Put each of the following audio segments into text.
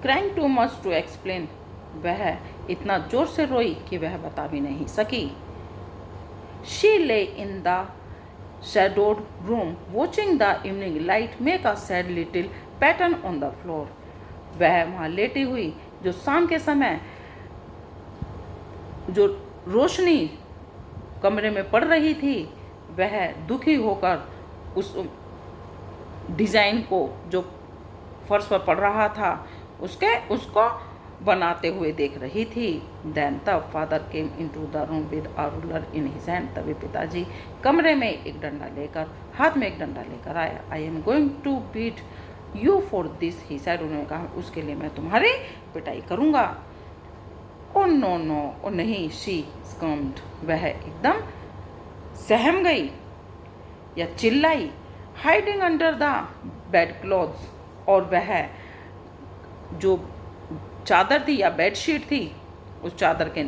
Crying too much to explain, वह इतना जोर से रोई कि वह बता भी नहीं सकी। शी ले in the shadowed room, watching the evening light make a sad little pattern on the floor. वह वहाँ लेटी हुई जो शाम के समय जो रोशनी कमरे में पड़ रही थी, वह दुखी होकर उस डिज़ाइन को जो फर्श पर पड़ रहा था उसको बनाते हुए देख रही थी। Then the father came into the room with a ruler in his hand, तभी पिताजी कमरे में हाथ में एक डंडा लेकर आया। I am going to beat you for this, he said, उन्होंने कहा उसके लिए मैं तुम्हारी पिटाई करूँगा। ओ नो नो, ओ नहीं, शी स्कम्ड, वह एकदम सहम गई या चिल्लाई। Hiding under the bed clothes, और वह जो चादर थी या बेडशीट थी उस चादर के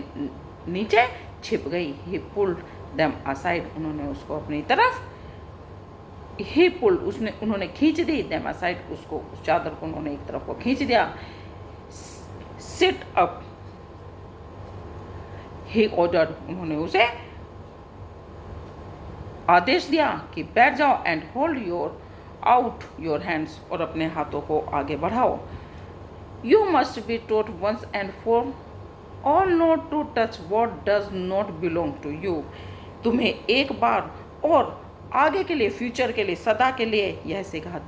नीचे छिप गई। ही पुल्ड देम असाइड, उन्होंने उसको अपनी तरफ, ही पुल्ड, उन्होंने खींच दी, देम असाइड, उसको उस चादर को उन्होंने एक तरफ को खींच दिया। सिट अप, ही ऑर्डर्ड, उन्होंने उसे आदेश दिया कि बैठ जाओ, and hold out your hands, और अपने हाथों को आगे बढ़ाओ। You must be taught once and for all not to touch what does not belong to you. तुम्हें एक बार और आगे के लिए, फ्यूचर के लिए, सदा के लिए यह सिखा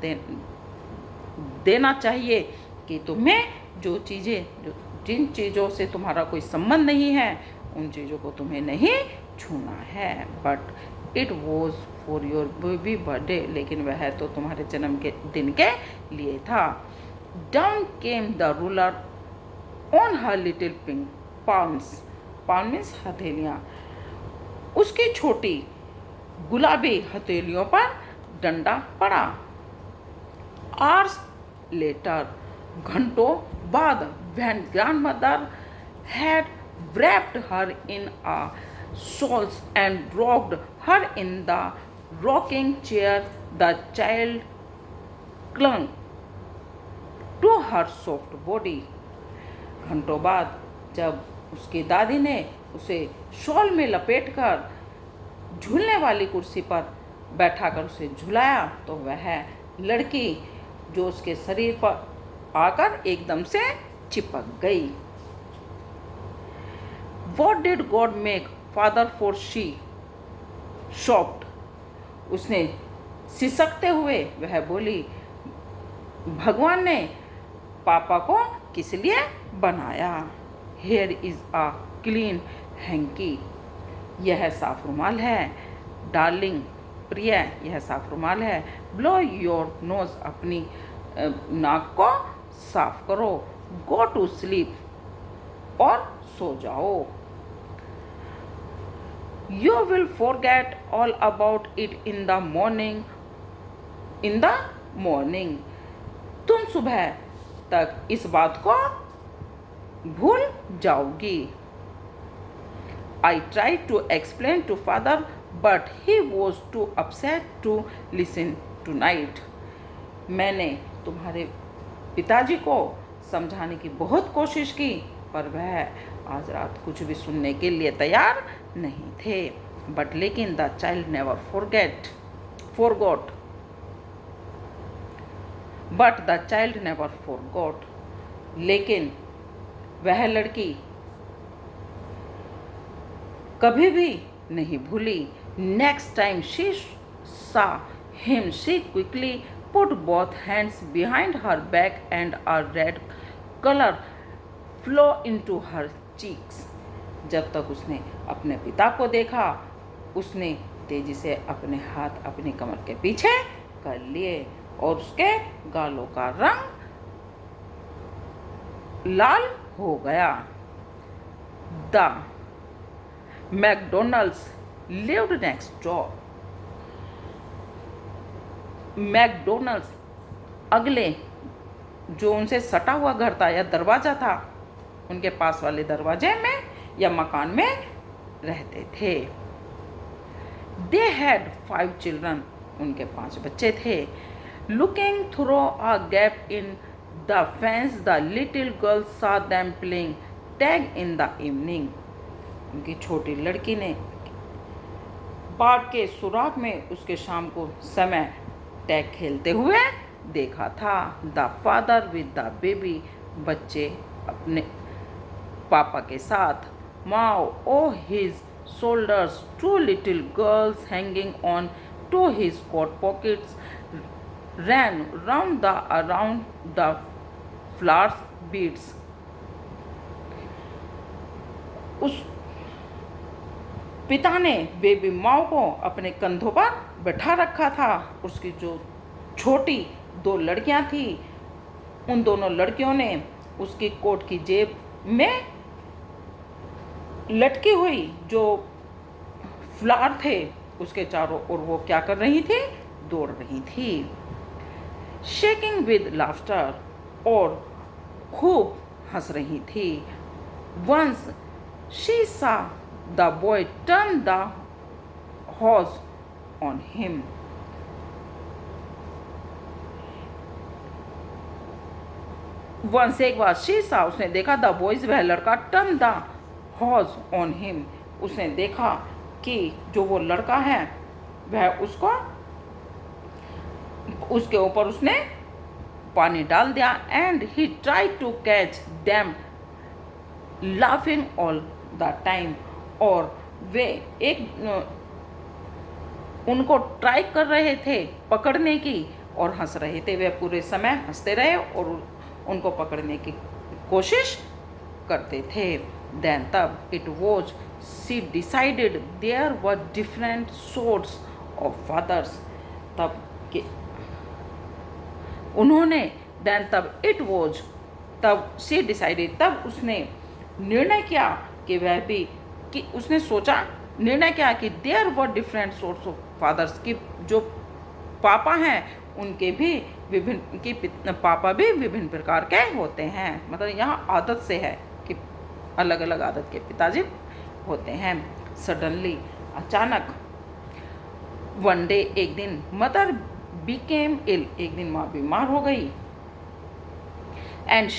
देना चाहिए कि तुम्हें जिन चीज़ों से तुम्हारा कोई संबंध नहीं है, उन चीज़ों को तुम्हें नहीं छूना है। But it was for your baby birthday, लेकिन वह तो तुम्हारे जन्म के दिन के लिए था। Down came the ruler on her little pink palms. Palm means हथेलियाँ। उसकी छोटी गुलाबी हथेलियों पर डंडा पड़ा। Hours later, घंटों बाद, when grandmother had wrapped her in a shawl and rocked her in the rocking chair, the child clung to her soft body. घंटों बाद जब उसकी दादी ने उसे शॉल में लपेटकर झूलने वाली कुर्सी पर बैठाकर उसे झुलाया, तो वह लड़की जो उसके शरीर पर आकर एकदम से चिपक गई। What did God make father for she sobbed? उसने सिसकते हुए वह बोली, भगवान ने पापा को किस लिए बनाया। Here is a clean hanky, यह साफ रुमाल है। डार्लिंग, प्रिय, यह साफ रुमाल है। ब्लो योर नोज, अपनी नाक को साफ करो। गो टू स्लीप, और सो जाओ। You will forget all about it in the morning, तुम सुबह तक इस बात को भूल जाओगी। I try to explain to father but he was too upset to listen tonight, मैंने तुम्हारे पिताजी को समझाने की बहुत कोशिश की, पर वह आज रात कुछ भी सुनने के लिए तैयार नहीं थे। बट लेकिन the child never forgot, but the child never forgot, लेकिन वह लड़की कभी भी नहीं भूली। नेक्स्ट टाइम शी सा him, she quickly put both hands behind her back and a red colour flow into her cheeks. जब तक उसने अपने पिता को देखा, उसने तेजी से अपने हाथ अपनी कमर के पीछे कर लिए और उसके गालों का रंग लाल हो गया। The McDonald's lived next door, McDonald's अगले जो उनसे सटा हुआ घर था या दरवाज़ा था, उनके पास वाले दरवाजे में या मकान में रहते थे। दे हैड 5 चिल्ड्रन, उनके 5 बच्चे थे। Looking through a gap in the fence, the little girl saw them playing tag in the evening. उनकी छोटी लड़की ने बाग के सुराग में उसके शाम को समय टैग खेलते हुए देखा था. The father with the baby, बच्चे अपने पापा के साथ. माओ ओ his shoulders, two little girls hanging on to his coat pockets ran around the flowers beads. उस पिता ने बेबी माओ को अपने कंधों पर बैठा रखा था. उसकी जो छोटी 2 लड़कियां थी, उन दोनों लड़कियों ने उसकी कोट की जेब में लटकी हुई जो फ्लावर थे उसके चारों ओर वो क्या कर रही थी, दौड़ रही थी. शेकिंग विद लाफ्टर, और खूब हंस रही थी. Once she saw the boy turn the horse on him. Once, एक बार, शी सा, उसने देखा, द बॉयज, वह लड़का, turn the horse on him, उसने देखा कि जो वो लड़का है वह उसके ऊपर उसने पानी डाल दिया. And he try to catch them laughing all the time, और वे उनको ट्राई कर रहे थे पकड़ने की और हंस रहे थे. वे पूरे समय हंसते रहे और उनको पकड़ने की कोशिश करते थे. देन, तब, it was, she decided there were different sorts of fathers. तब के उन्होंने, देन, तब, इट वॉज, तब, शी डिसाइडेड, तब उसने निर्णय किया कि वह भी, कि उसने सोचा, निर्णय किया कि there were different sorts of fathers, कि जो पापा हैं उनके भी विभिन्न, कि पापा भी विभिन्न प्रकार के होते हैं. मतलब यहाँ आदत से है कि अलग अलग आदत के पिताजी होते हैं. सडनली, अचानक, वन डे, एक दिन, मदर बिकेम इल, एक दिन माँ बीमार हो गई. And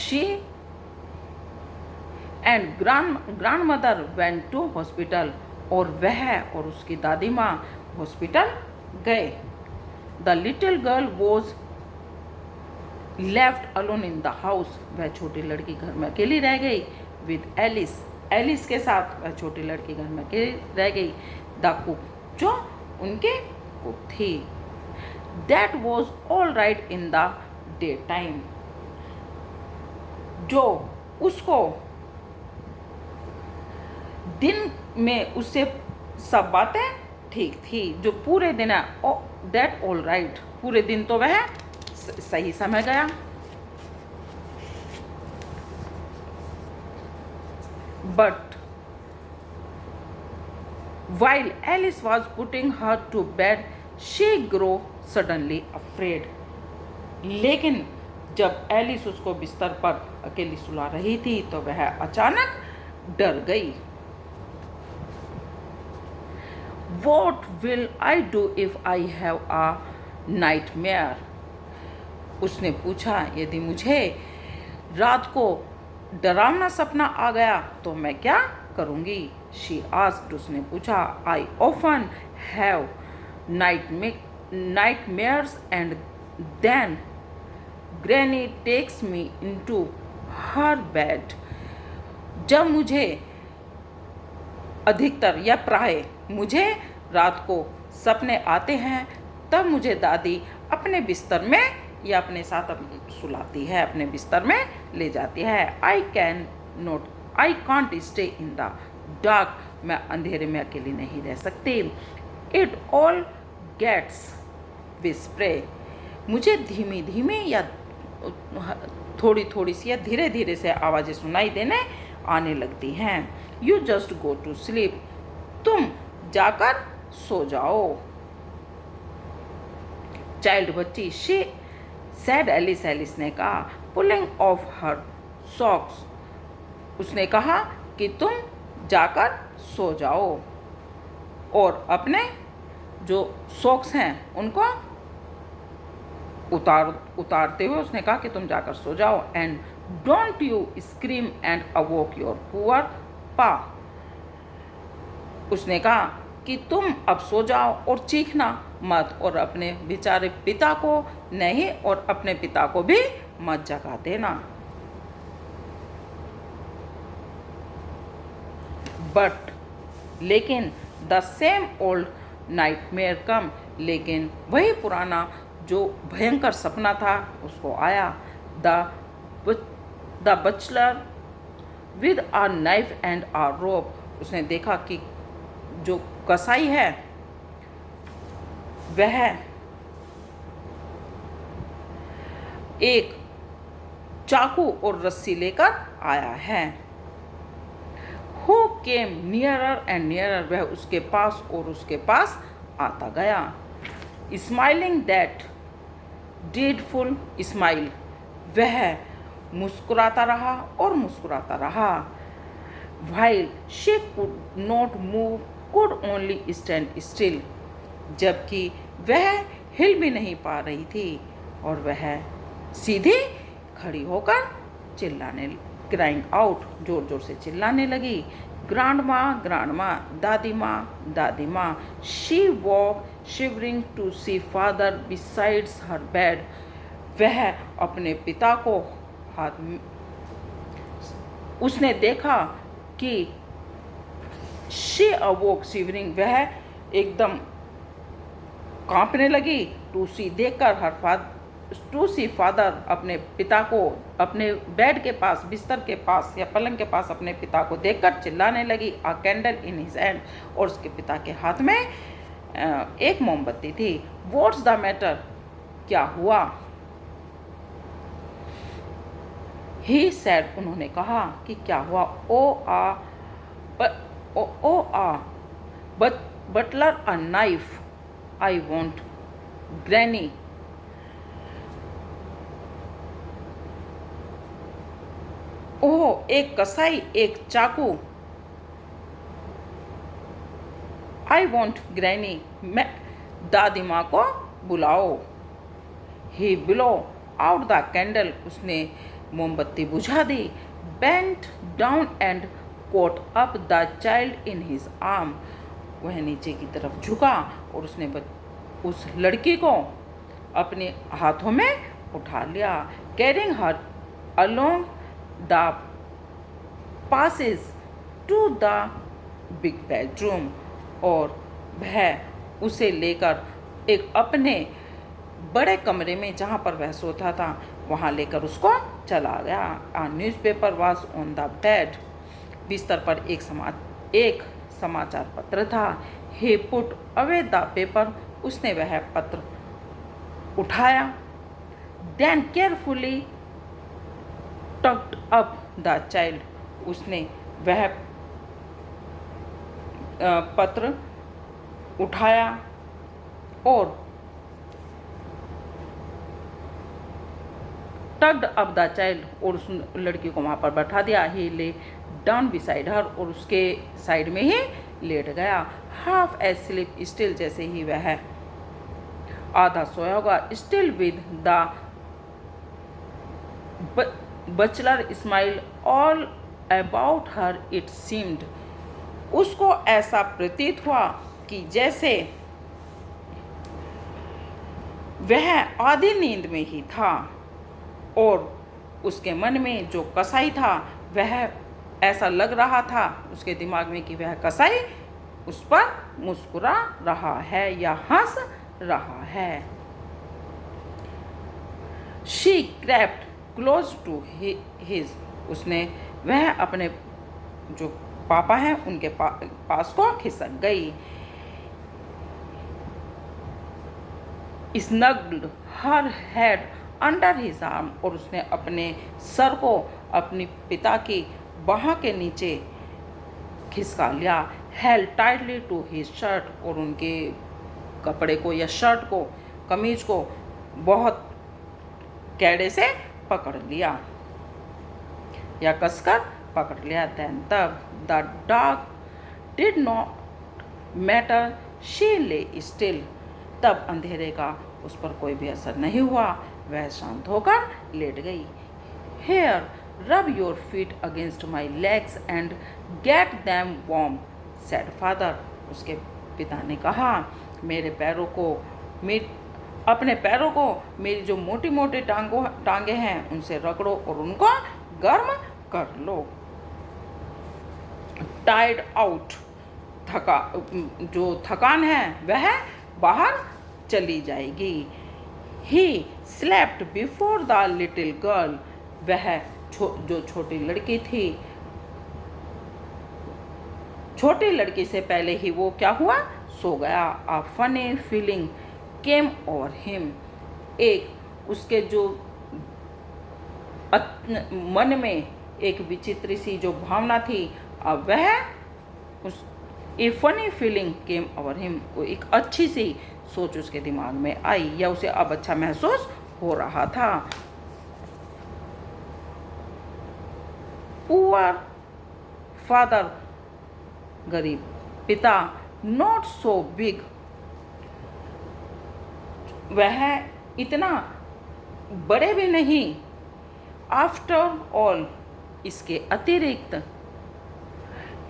grandmother went to hospital, और वह और उसकी दादी माँ हॉस्पिटल गए. The little girl was left alone in the house, वह छोटी लड़की घर में अकेली रह गई. विद एलिस, एलिस के साथ वह छोटी लड़की घर में अकेली रह गई. द कुक, जो उनके कुक थी. That was all right in the day time, जो उसको दिन में उससे सब बातें ठीक थी. जो पूरे दिन है, दैट ऑल राइट, पूरे दिन तो वह सही समय गया. But while Alice was putting her to bed, she grew suddenly afraid. लेकिन जब एलिस उसको बिस्तर पर अकेली सुला रही थी तो वह अचानक डर गई. What will I do if I have a nightmare? उसने पूछा, यदि मुझे रात को डरावना सपना आ गया तो मैं क्या करूँगी. She asked, उसने पूछा. I often have nightmares and then Granny takes me into her bed. जब मुझे अधिकतर या प्राय मुझे रात को सपने आते हैं तब मुझे दादी अपने बिस्तर में या अपने साथ सुलाती है, अपने बिस्तर में ले जाती है. I can't stay in the dark. मैं अंधेरे में अकेली नहीं रह सकती. It all gets whisper. मुझे धीमी धीमी या थोड़ी थोड़ी सी या धीरे धीरे से आवाज़ें सुनाई देने आने लगती हैं. You just go to sleep. तुम जाकर सो जाओ. चाइल्ड, बच्ची. she said Alice, एलिस ने कहा. pulling off her socks. उसने कहा कि तुम जाकर सो जाओ और अपने जो सॉक्स हैं उनको उतारते हुए उसने कहा कि तुम जाकर सो जाओ। And don't you scream and अवोक your poor पा। उसने कहा कि तुम अब सो जाओ और चीखना मत, और अपने बेचारे पिता को नहीं, और अपने पिता को भी मत जगा देना। बट लेकिन the same old nightmare come, लेकिन वही पुराना जो भयंकर सपना था उसको आया। The butcher with a knife and a rope. उसने देखा कि जो कसाई है वह एक चाकू और रस्सी लेकर आया है। Who came nearer and nearer? वह उसके पास और उसके पास आता गया। Smiling that dreadful smile, वह मुस्कुराता रहा और मुस्कुराता रहा। While she could not move, could only stand still, जबकि वह हिल भी नहीं पा रही थी और वह सीधी खड़ी होकर चिल्लाने, क्राइंग आउट, जोर जोर से चिल्लाने लगी। ग्रांडमा ग्रांडमा, दादी माँ दादी माँ। She walk shivering to see father besides her bed. वह अपने पिता को हाथ में, उसने देखा कि शी अवोक शिवरिंग, वह एकदम कांपने लगी। टू सी देखकर हर टू सी फादर, अपने पिता को अपने बेड के पास, बिस्तर के पास या पलंग के पास अपने पिता को देखकर चिल्लाने लगी। आ कैंडल इन हिज हैंड, और उसके पिता के हाथ में एक मोमबत्ती थी। व्हाट्स द मैटर, क्या हुआ? ही सेड, उन्होंने कहा कि क्या हुआ? Butcher a knife, I want granny. ओह, एक कसाई, एक चाकू। आई वॉन्ट ग्रैनी, मैं दादी माँ को बुलाओ। He blow out the candle, उसने मोमबत्ती बुझा दी। Bent down and caught up the child in his arm, वह नीचे की तरफ झुका और उसने उस लड़की को अपने हाथों में उठा लिया। Carrying her along the passage to the big bedroom, और वह उसे लेकर एक अपने बड़े कमरे में जहाँ पर वह सोता था वहाँ लेकर उसको चला गया। A newspaper was on the bed, बिस्तर पर एक समाचार पत्र था। He put away the paper, उसने वह पत्र उठाया। Then carefully tucked up the child, उसने वह पत्र उठाया और टक्ड अप द चाइल्ड, और उस लड़की को वहाँ पर बैठा दिया। ही ले डाउन बिसाइड हर, और उसके साइड में ही लेट गया। हाफ एस्लीप स्टिल, जैसे ही वह आधा सोया होगा। Still with the butcher smile all about her it seemed, उसको ऐसा प्रतीत हुआ कि जैसे वह आधी नींद में ही था, और उसके मन में जो कसाई था वह ऐसा लग रहा था उसके दिमाग में कि वह कसाई उस पर मुस्कुरा रहा है या हंस रहा है। She crept close to his, उसने वह अपने जो पापा हैं उनके पास को खिसक गई। Snuggled her head under his arm, और उसने अपने सर को अपने पिता की बाह के नीचे खिसका लिया। Held tightly to his shirt, और उनके कपड़े को या शर्ट को, कमीज को बहुत कैड़े से पकड़ लिया या कसकर पकड़ लिया। देन तब the dark did not matter, she ले स्टिल, तब अंधेरे का उस पर कोई भी असर नहीं हुआ। वह शांत होकर लेट गई। Here rub your feet against my legs and get them warm said father. उसके पिता ने कहा, अपने पैरों को मेरी जो मोटी मोटी टांगे हैं उनसे रगड़ो और उनको गर्म कर लो। टायर्ड आउट, जो थकान है वह बाहर चली जाएगी। He slept before the little girl. वह जो छोटी लड़की थी, छोटी लड़की से पहले ही वो क्या हुआ, सो गया। A funny feeling came over him. एक उसके जो मन में एक विचित्र सी जो भावना थी, अब वह उस ए funny feeling came over him, एक अच्छी सी सोच उसके दिमाग में आई, या उसे अब अच्छा महसूस हो रहा था। पुअर फादर, गरीब पिता, नॉट सो बिग, वह इतना बड़े भी नहीं। आफ्टर ऑल, इसके अतिरिक्त,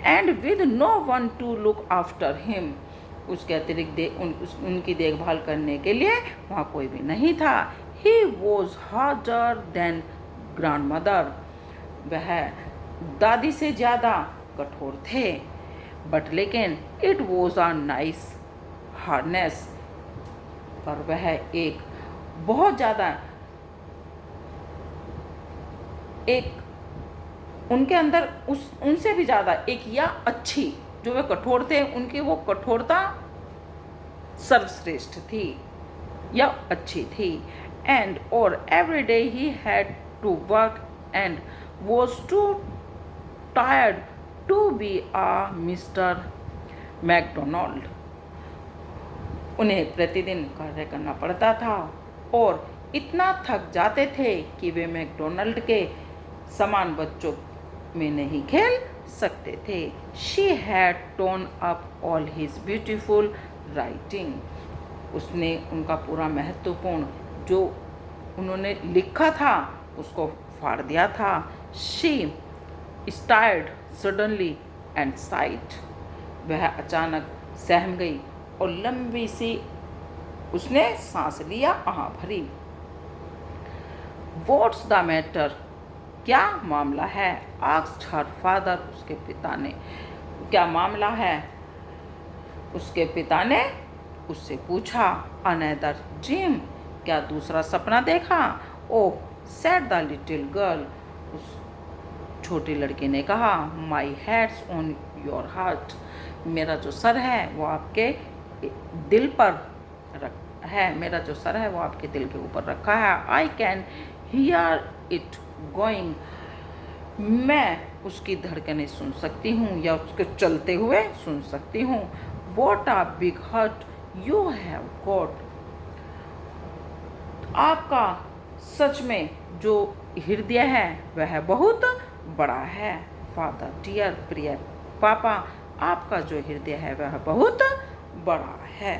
and with no one to look after him, उसके अतिरिक्त उनकी देखभाल करने के लिए वहाँ कोई भी नहीं था। He was harder than grand mother, वह दादी से ज़्यादा कठोर थे। बट लेकिन it was a nice hardness, पर वह एक बहुत ज़्यादा उनके अंदर उनसे भी ज़्यादा एक या अच्छी, जो वे कठोर थे उनकी वो कठोरता सर्वश्रेष्ठ थी या अच्छी थी। एंड और every day he had to work and was too tired to be a Mr McDonald. उन्हें प्रतिदिन कार्य करना पड़ता था और इतना थक जाते थे कि वे मैकडोनाल्ड के समान बच्चों में नहीं खेल सकते थे। She had tone up all his beautiful writing, उसने उनका पूरा महत्वपूर्ण जो उन्होंने लिखा था उसको फाड़ दिया था। शी स्टार्ड सडनली एंड साइट, वह अचानक सहम गई और लंबी सी उसने सांस लिया, आह भरी। व्हाट्स द मैटर, क्या मामला है? आस्क्ड हर फादर, उसके पिता ने, क्या मामला है? उसके पिता ने उससे पूछा। अनदर ड्रीम, क्या दूसरा सपना देखा? ओह सेड द लिटिल गर्ल, उस छोटी लड़की ने कहा। माई हेड्स ऑन योर हार्ट, मेरा जो सर है वो आपके दिल पर मेरा जो सर है वो आपके दिल के ऊपर रखा है। I can hear it going, मैं उसकी धड़कनें सुन सकती हूँ या उसके चलते हुए सुन सकती हूँ। What a big heart you have got, आपका सच में जो हृदय है वह बहुत बड़ा है। फादर डियर, प्रिय पापा, आपका जो हृदय है वह बहुत बड़ा है।